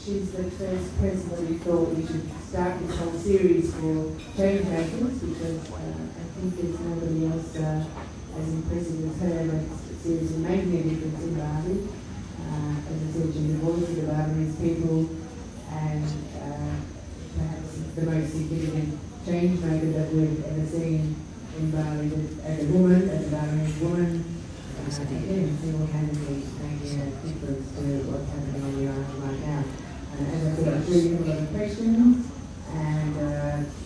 she's the first person that we thought we should start this whole series for change makers, because I think there's nobody else as impressive as her that's seriously making a difference in Bali. As I said, she's the voice of the Balinese people, and perhaps the most significant change maker that we've ever seen in Bali, as a woman, as a Balinese woman. Again, single-handedly making a difference to what's happening on the island right now. And as I said, I'm sure you have a lot of questions, and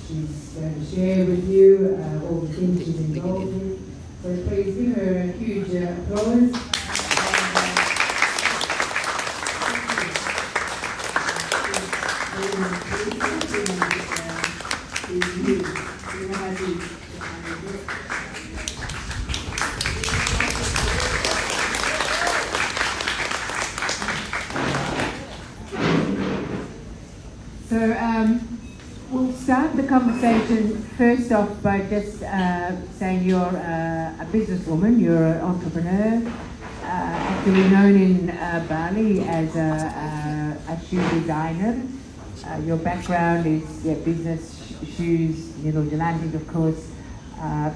she's going to share with you all the things she's involved in. So please give her a huge applause. So we'll start the conversation first off by just saying you're a businesswoman, you're an entrepreneur, actually known in Bali as a shoe designer. Your background is business, shoes, Niluhdjelantik of course,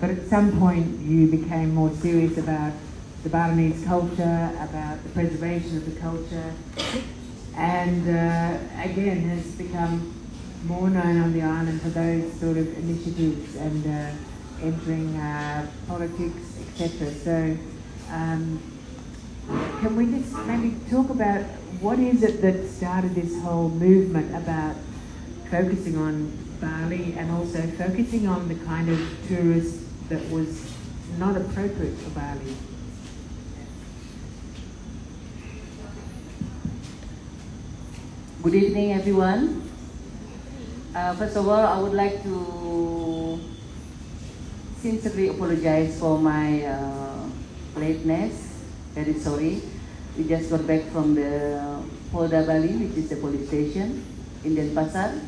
but at some point you became more serious about the Balinese culture, about the preservation of the culture, and again has become more known on the island for those sort of initiatives and entering politics, etc. So can we just maybe talk about what is it that started this whole movement about focusing on Bali and also focusing on the kind of tourist that was not appropriate for Bali? Good evening, everyone. First of all, I would like to sincerely apologize for my lateness. Very sorry. We just got back from the Polda Bali, which is the police station in Denpasar,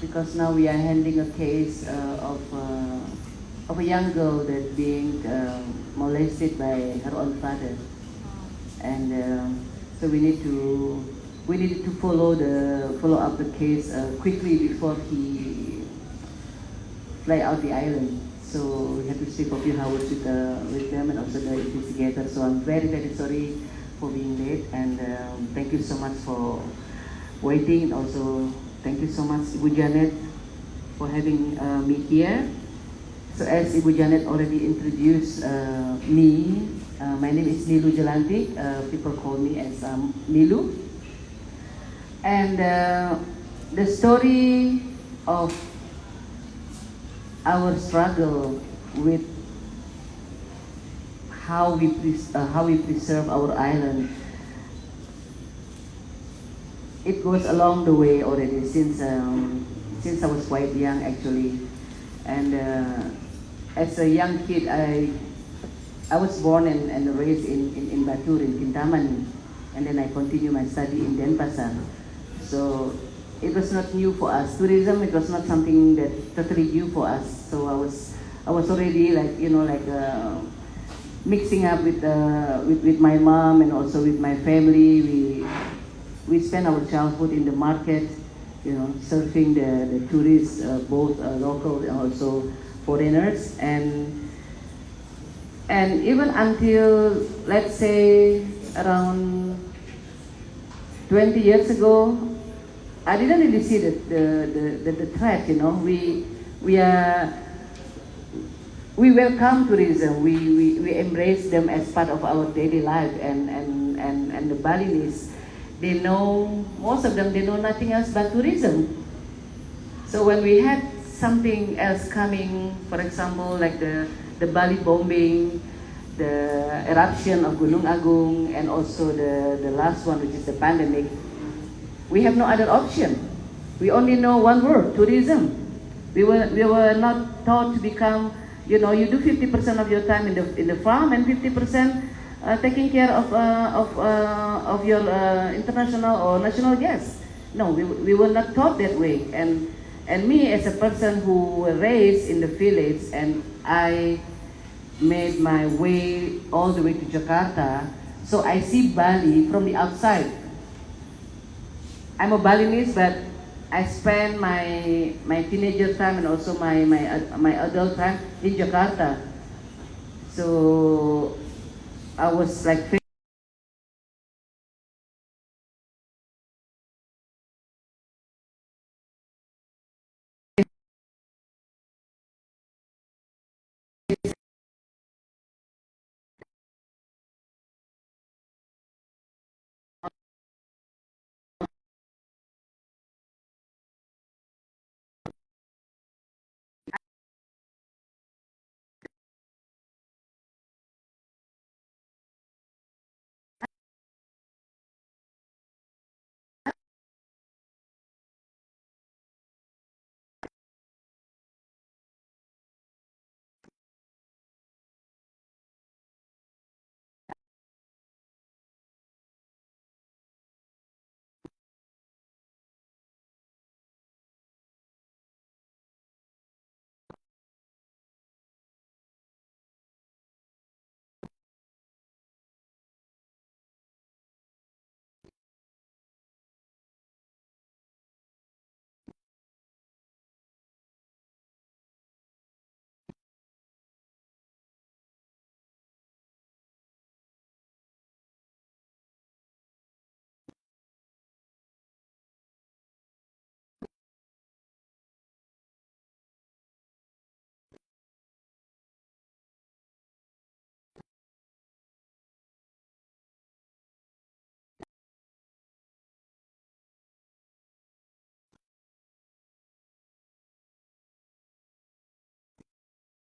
because now we are handling a case of a young girl that being molested by her own father, and so we needed to follow up the case quickly before he fly out the island. So we had to speak for a few hours with them and also the investigator. So I'm very, very sorry for being late, and thank you so much for waiting. And also thank you so much, Ibu Janet, for having me here. So as Ibu Janet already introduced me, my name is Niluhdjelantik. People call me as Nilu. And the story of our struggle with how we preserve our island, it goes along the way already since I was quite young actually, and as a young kid I was born and raised in Batur in Kintamani, and then I continued my study in Denpasar. So it was not new for us. Tourism, it was not something that totally new for us. So I was already mixing up with my mom and also with my family. We spent our childhood in the market, serving the tourists, both local and also foreigners, and even until, let's say, around 20 years ago, I didn't really see the threat. We welcome tourism. We embrace them as part of our daily life, and the Balinese, they know, most of them, they know nothing else but tourism. So when we had something else coming, for example, like the Bali bombing, the eruption of Gunung Agung, and also the last one, which is the pandemic, we have no other option. We only know one word: tourism. We were not taught to become, you do 50% of your time in the farm and 50% taking care of your international or national guests. No, we were not taught that way. And me, as a person who was raised in the village, and I made my way all the way to Jakarta, so I see Bali from the outside. I'm a Balinese, but I spend my teenager time and also my adult time in Jakarta. So I was like